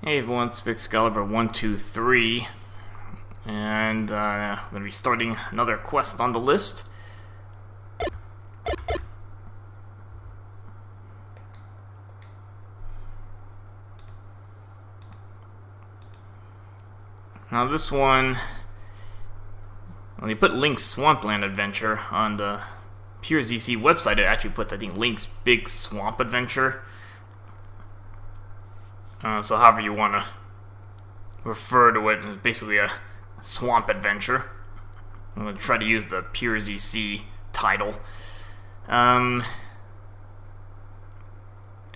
Hey everyone, it's Excalibur123, and I'm going to be starting another quest on the list. Now this one, when you put Link's Swampland Adventure on the Pure ZC website, it actually puts, I think, Link's Big Swamp Adventure. So however you want to refer to it, it's basically a swamp adventure. I'm going to try to use the Pure ZC title. And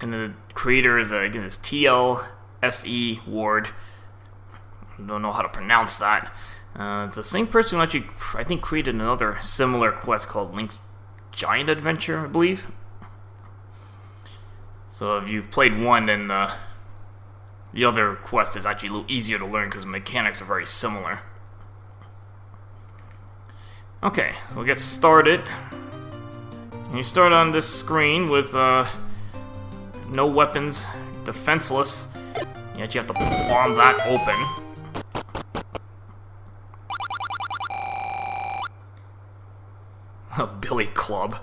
the creator is, again, is TLSE Ward. I don't know how to pronounce that. It's the same person who actually, I think, created another similar quest called Link's Giant Adventure, I believe. So if you've played one, then the other quest is actually a little easier to learn because the mechanics are very similar. Okay, so we'll get started. You start on this screen with no weapons, defenseless. You actually have to bomb that open. A billy club.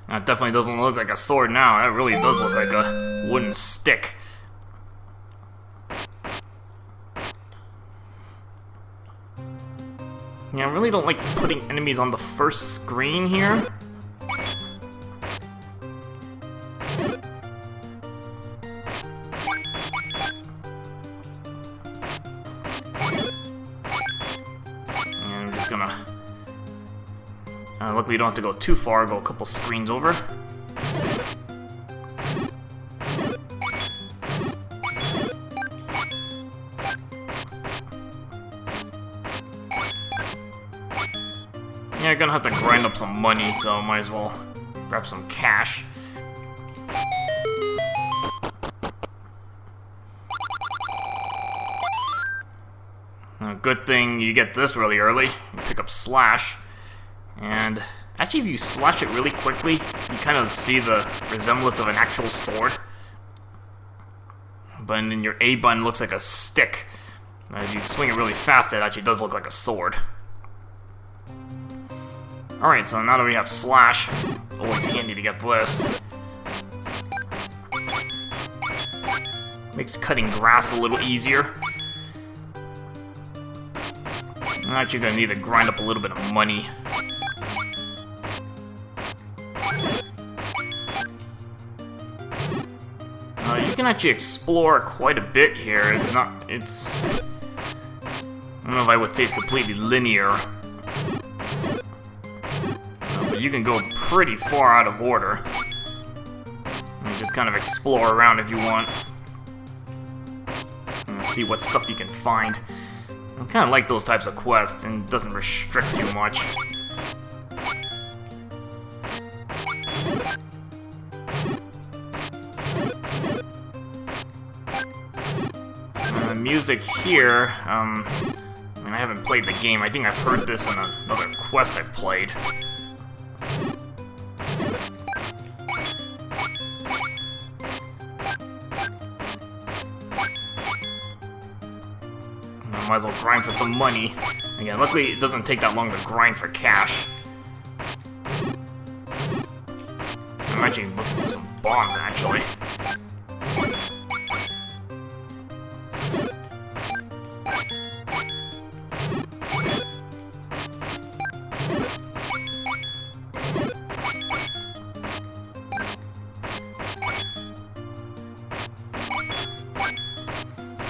That definitely doesn't look like a sword now. That really does look like a wooden stick. Yeah, I really don't like putting enemies on the first screen here. And I'm just gonna... luckily you don't have to go too far, go a couple screens over. Yeah, you're gonna have to grind up some money, so might as well grab some cash. Good thing you get this really early. You pick up Slash. And actually, if you slash it really quickly, you kind of see the resemblance of an actual sword. But then your A button looks like a stick. If you swing it really fast, it actually does look like a sword. Alright, so now that we have Slash, always handy to get this. Makes cutting grass a little easier. I'm actually going to need to grind up a little bit of money. You can actually explore quite a bit here. I don't know if I would say it's completely linear. But you can go pretty far out of order. And just kind of explore around if you want. And see what stuff you can find. I kind of like those types of quests, and it doesn't restrict you much. Music here, I mean, I haven't played the game. I think I've heard this in another quest I've played. I might as well grind for some money. Again, luckily it doesn't take that long to grind for cash. I'm actually looking for some bombs, actually.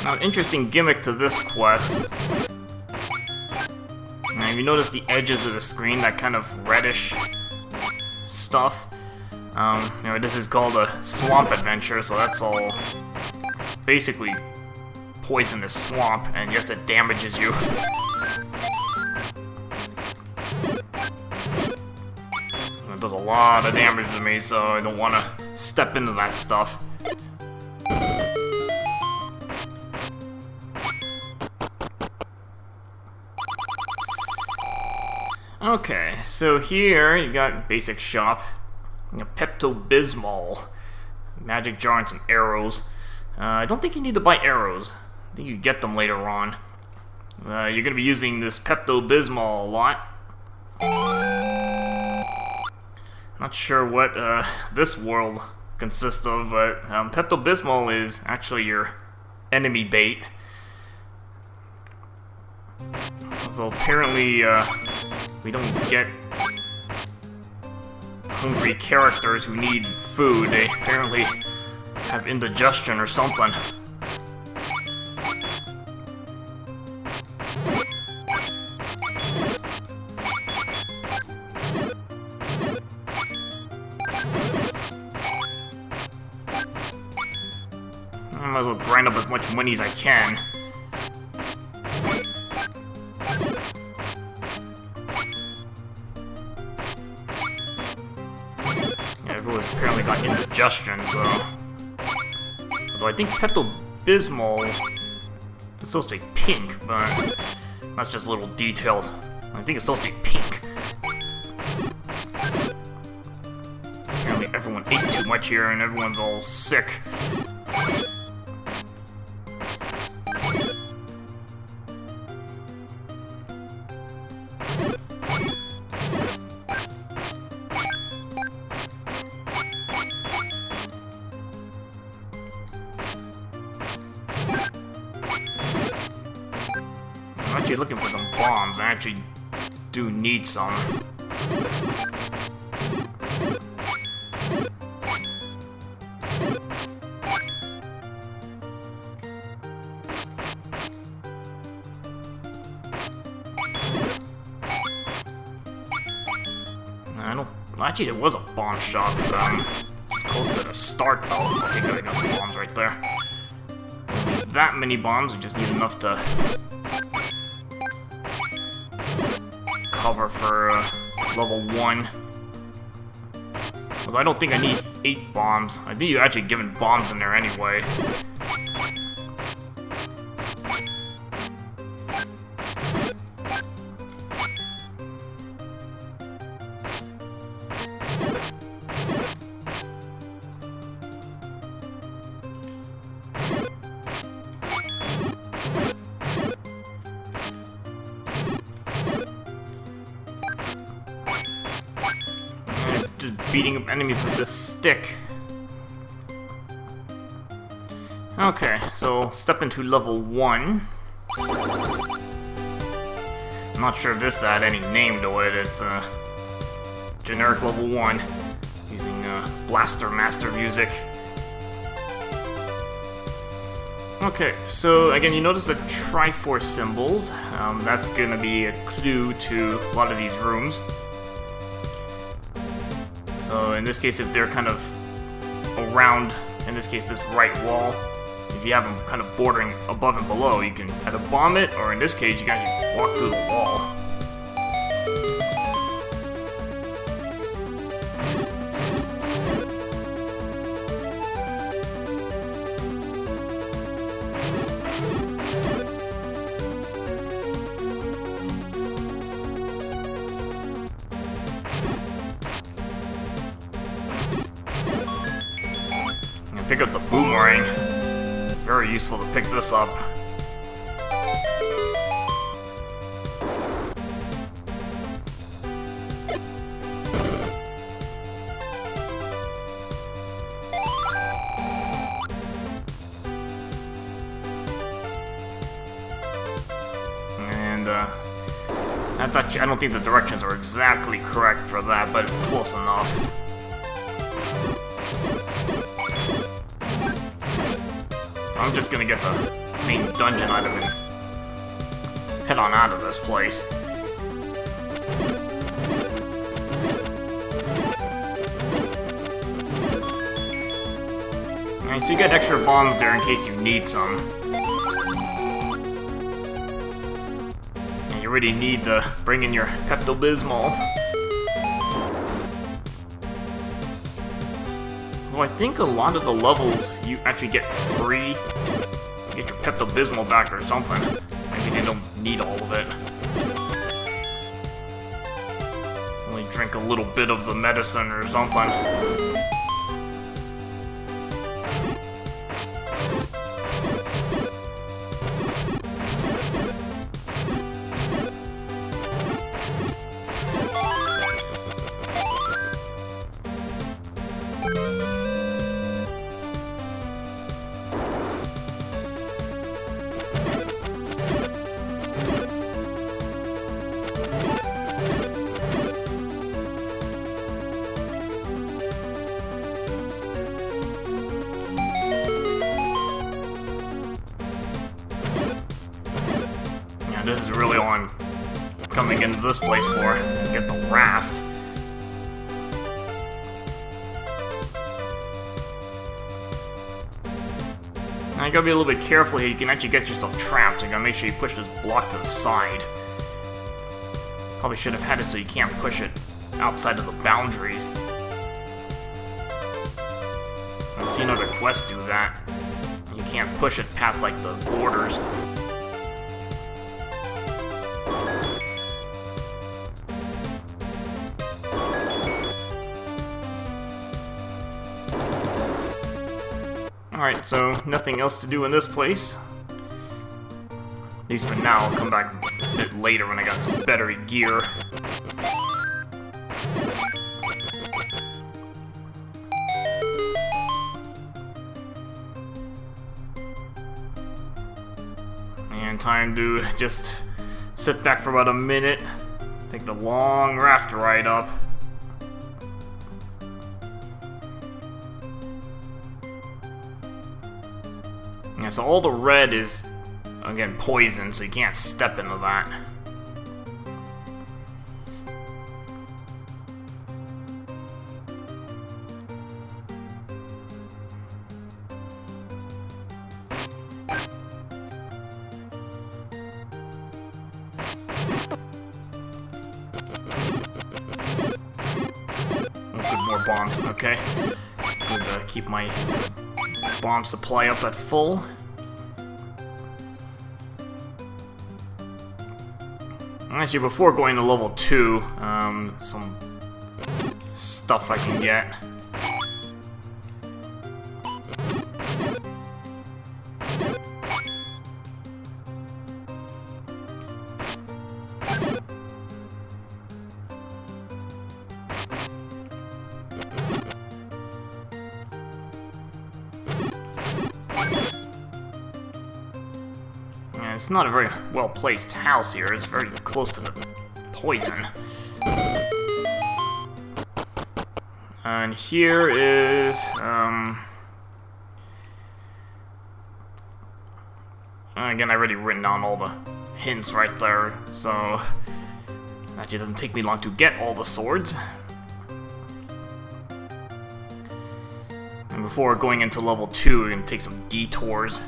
Now, an interesting gimmick to this quest. Now, if you notice the edges of the screen, that kind of reddish stuff. This is called a swamp adventure, so that's all basically poisonous swamp, and yes, it damages you. It does a lot of damage to me, so I don't want to step into that stuff. Okay, so here you got basic shop. Pepto-Bismol. magic jar and some arrows. I don't think you need to buy arrows. I think you get them later on. You're going to be using this Pepto-Bismol a lot. Not sure what this world consists of, but Pepto-Bismol is actually your enemy bait. So apparently we don't get hungry characters who need food. They apparently have indigestion or something. I might as well grind up as much money as I can. Yeah, everyone's apparently got indigestion, so... Although I think Pepto-Bismol is supposed to be pink, but that's just little details. I think it's supposed to be pink. Apparently everyone ate too much here and everyone's all sick. I'm actually looking for some bombs. I actually do need some. I don't... Actually, there was a bomb shop. It's close to the start, though. Okay, good, I got the bombs right there. Don't need that many bombs. We just need enough to cover for level 1. Although I don't think I need 8 bombs. I think you're actually given bombs in there anyway. Beating up enemies with this stick. Okay, so step into level 1. I'm not sure if this had any name to it. It's generic level 1 using Blaster Master music. Okay, so again, you notice the Triforce symbols. That's gonna be a clue to a lot of these rooms. So in this case, if they're kind of around, in this case, this right wall, if you have them kind of bordering above and below, you can either bomb it, or in this case, you can walk through the wall. Pick up the boomerang. Very useful to pick this up. And I don't think the directions are exactly correct for that, but close enough. I'm just gonna get the main dungeon item and head on out of this place. Alright, so you get extra bombs there in case you need some. And you already need to bring in your Pepto-Bismol. Well, I think a lot of the levels you actually get free. You get your Pepto-Bismol back or something. Maybe they don't need all of it. Only drink a little bit of the medicine or something. this is really all I'm coming into this place for. Get the raft. Now you gotta be a little bit careful here. You can actually get yourself trapped. So you gotta make sure you push this block to the side. Probably should have had it so you can't push it outside of the boundaries. I've seen other quests do that. You can't push it past, like, the borders. Alright, so nothing else to do in this place. At least for now. I'll come back a bit later when I got some better gear. And time to just sit back for about a minute. Take the long raft ride up. Yeah, so all the red is, again, poison, so you can't step into that. More bombs, okay. Good to keep my bomb supply up at full. Actually, before going to level 2, some stuff I can get. It's not a very well-placed house here. It's very close to the poison. And here is, again, I've already written down all the hints right there, so actually it doesn't take me long to get all the swords. And before going into level 2, we're going to take some detours.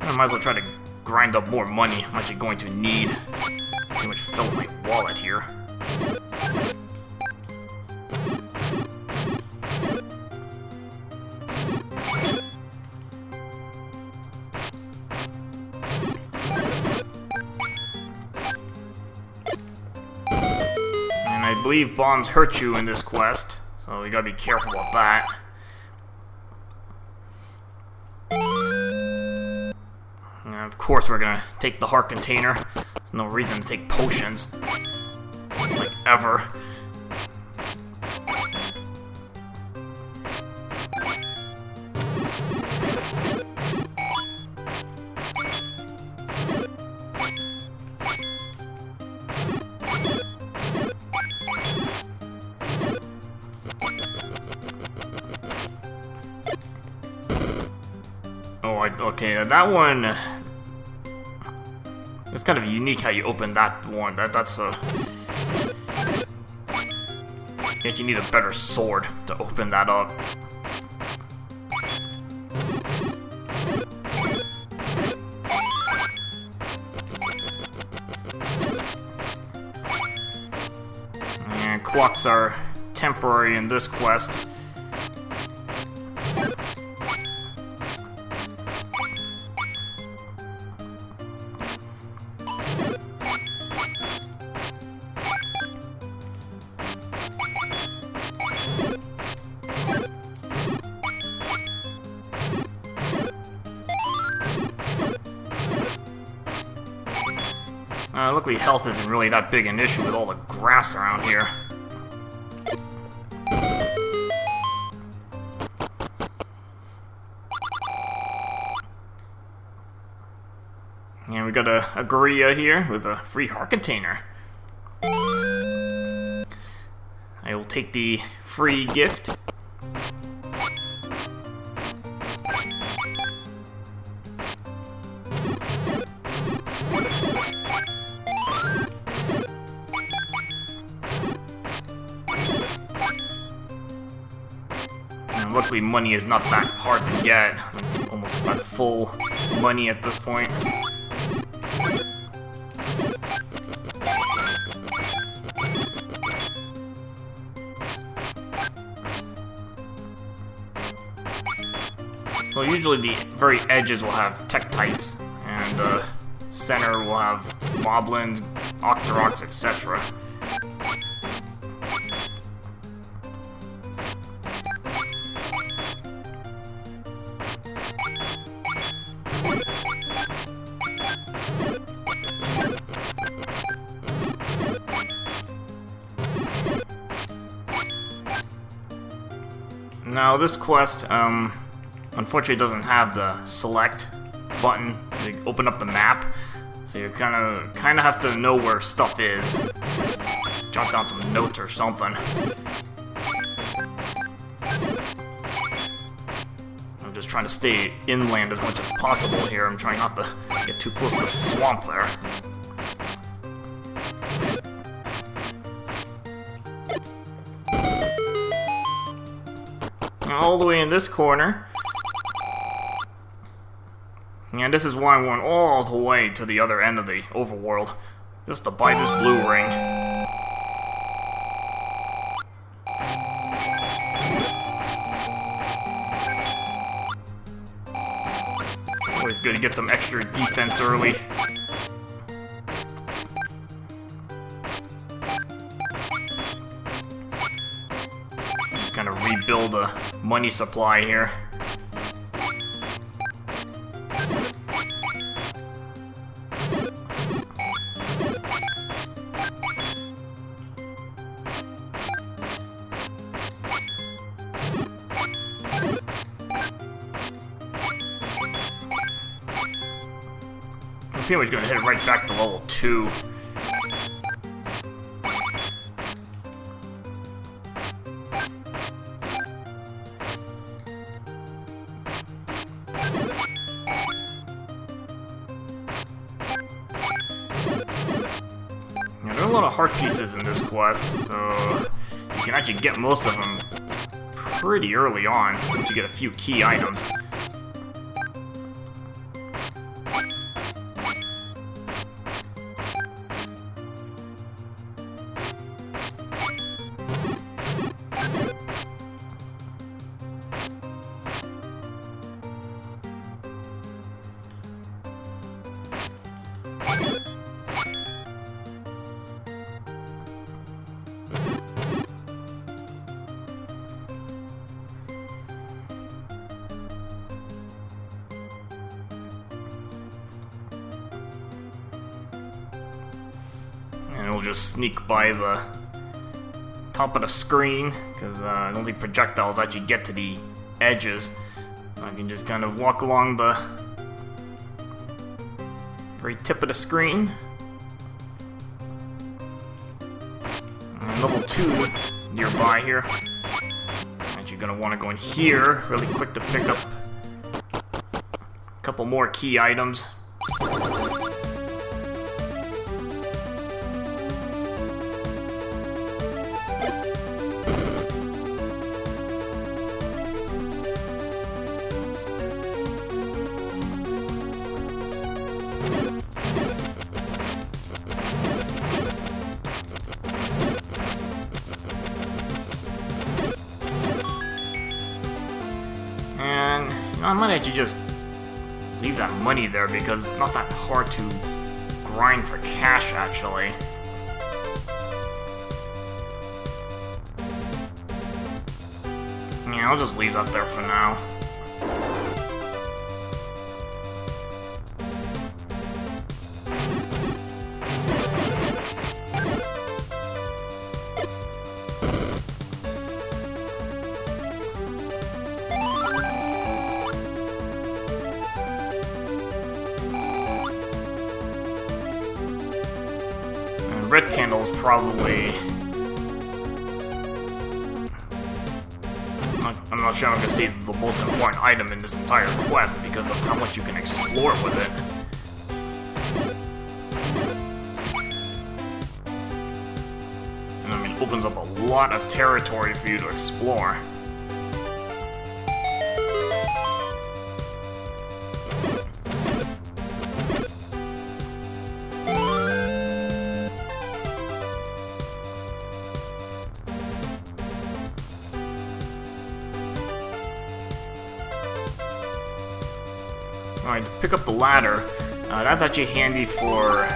I might as well try to grind up more money. I'm actually going to need. Pretty much fill my wallet here. And I believe bombs hurt you in this quest, so we gotta be careful about that. Of course we're gonna take the heart container. There's no reason to take potions. Like, ever. Oh, okay, that one... It's kind of unique how you open that one. That's a... Yet you need a better sword to open that up. And clocks are temporary in this quest. Luckily health isn't really that big an issue with all the grass around here. And we got a Agria here with a free heart container. I I will take the free gift. And luckily money is not that hard to get. I'm almost at full money at this point. So usually the very edges will have Tektites, and center will have Moblins, Octoroks, etc. Now this quest, unfortunately doesn't have the select button to open up the map, so you kind of have to know where stuff is. Jot down some notes or something. I'm just trying to stay inland as much as possible here. I'm trying not to get too close to the swamp there. All the way in this corner. And this is why I went all the way to the other end of the overworld, just to buy this blue ring. Always good to get some extra defense early. Just kind of rebuild a money supply here. I'm pretty much gonna hit it right back to level 2. There are a lot of heart pieces in this quest, so you can actually get most of them pretty early on once you get a few key items. And we'll just sneak by the top of the screen, because I don't think projectiles actually get to the edges. So I can just kind of walk along the very tip of the screen. And level 2 nearby here. Actually gonna want to go in here really quick to pick up a couple more key items. And I might actually just leave that money there because it's not that hard to grind for cash, actually. Yeah, I'll just leave that there for now. Red candle is probably not sure I'm gonna say the most important item in this entire quest because of how much you can explore with it. And I mean, it opens up a lot of territory for you to explore. Alright, to pick up the ladder, that's actually handy for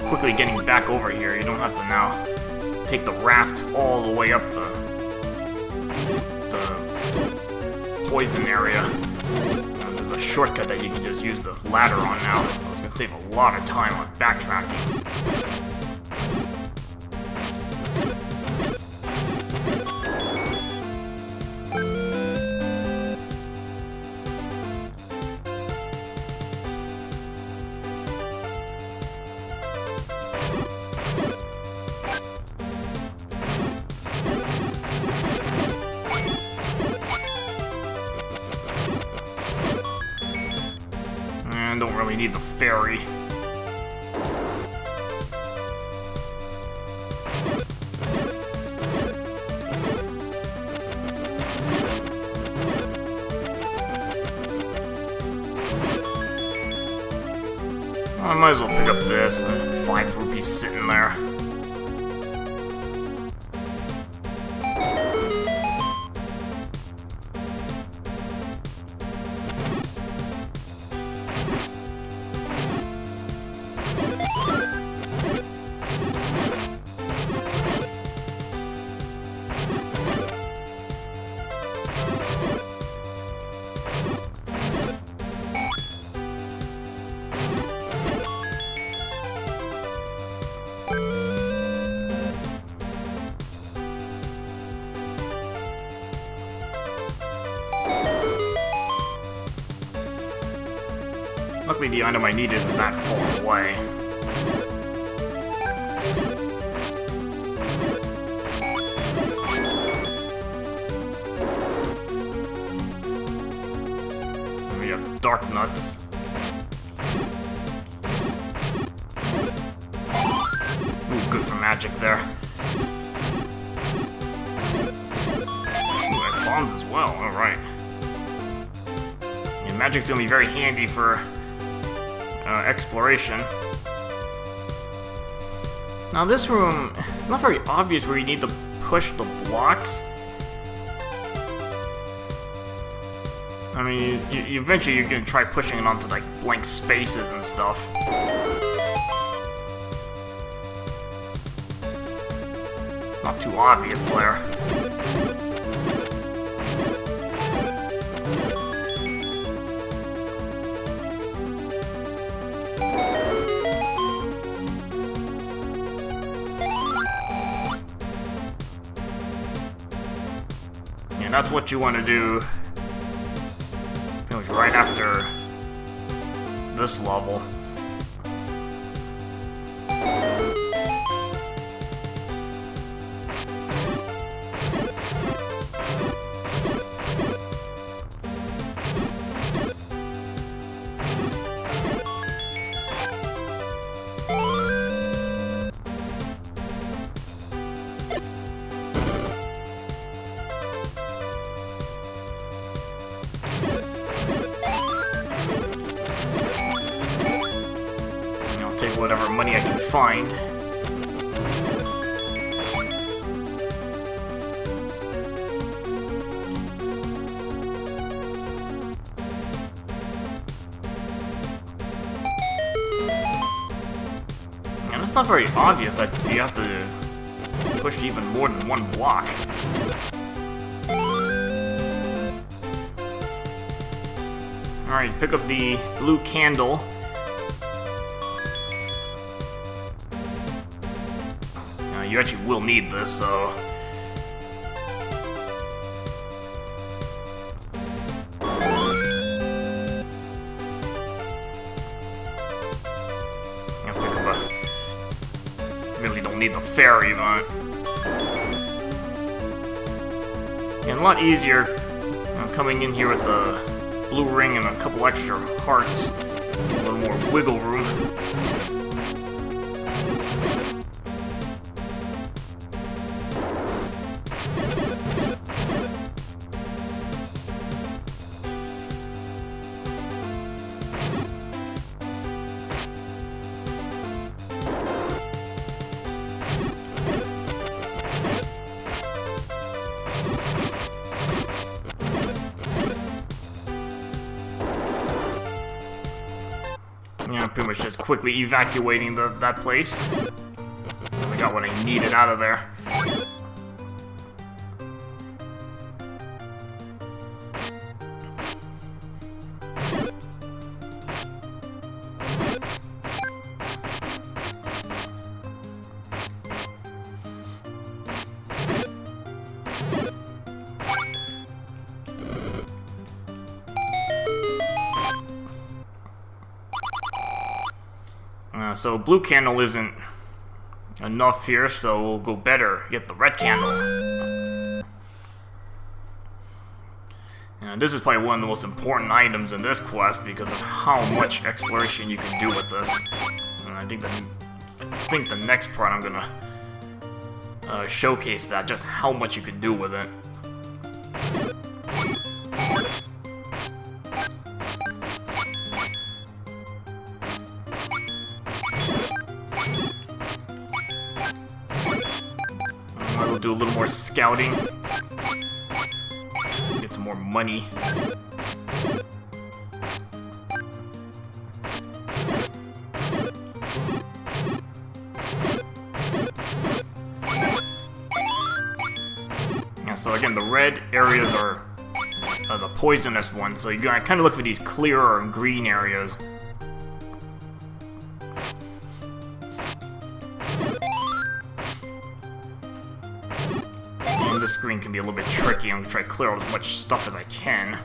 quickly getting back over here. You don't have to now take the raft all the way up the poison area. There's a shortcut that you can just use the ladder on now, so it's going to save a lot of time on backtracking. Don't really need the ferry. I might as well pick up this. 5 rupees sitting there. Luckily, the item I need isn't that far away. And we have dark nuts. Ooh, good for magic there. Ooh, I have bombs as well. All right. Yeah, magic's gonna be very handy for exploration. Now this room, it's not very obvious where you need to push the blocks. I mean, eventually you're gonna try pushing it onto like blank spaces and stuff. Not too obvious there. And that's what you want to do pretty much right after this level. Take whatever money I can find. And it's not very obvious that you have to push even more than one block. Alright, pick up the blue candle. You actually will need this, so... I'll pick up a... Really don't need the ferry, but... And a lot easier coming in here with the blue ring and a couple extra hearts. A little more wiggle room. Yeah, pretty much just quickly evacuating that place. I got what I needed out of there. So blue candle isn't enough here, so we'll go better, get the red candle. And this is probably one of the most important items in this quest because of how much exploration you can do with this. And I think the next part I'm gonna showcase that, just how much you can do with it. We'll do a little more scouting. Get some more money. Yeah, so again, the red areas are the poisonous ones, so you gotta kind of look for these clearer and green areas. This screen can be a little bit tricky. I'm gonna try to clear out as much stuff as I can.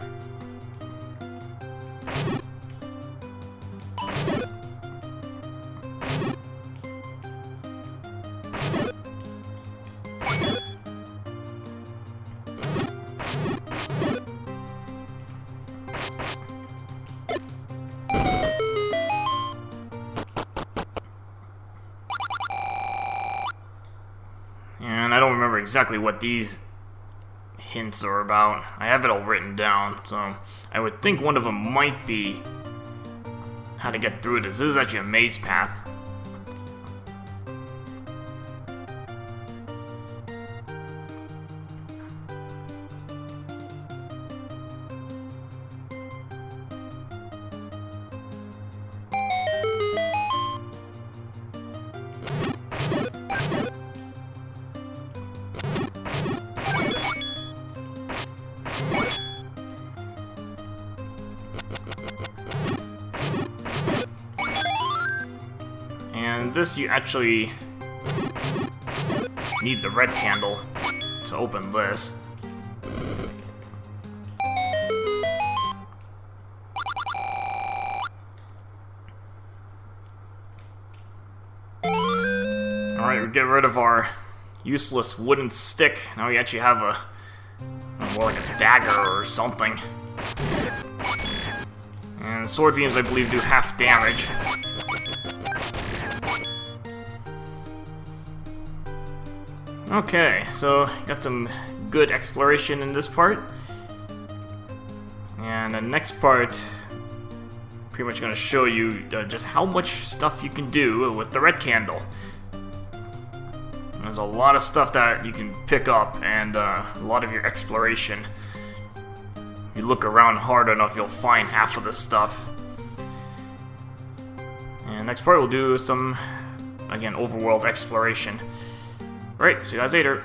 And I don't remember exactly what these hints are about. I have it all written down, so I would think one of them might be how to get through this. This is actually a maze path. And this, you actually need the red candle to open this. Alright, we get rid of our useless wooden stick. Now we actually have a more like a dagger or something. And sword beams, I believe, do half damage. Okay, so got some good exploration in this part. And the next part, pretty much going to show you just how much stuff you can do with the red candle. There's a lot of stuff that you can pick up, and a lot of your exploration. If you look around hard enough, you'll find half of this stuff. And next part we'll do some, again, overworld exploration. Alright, see you guys later.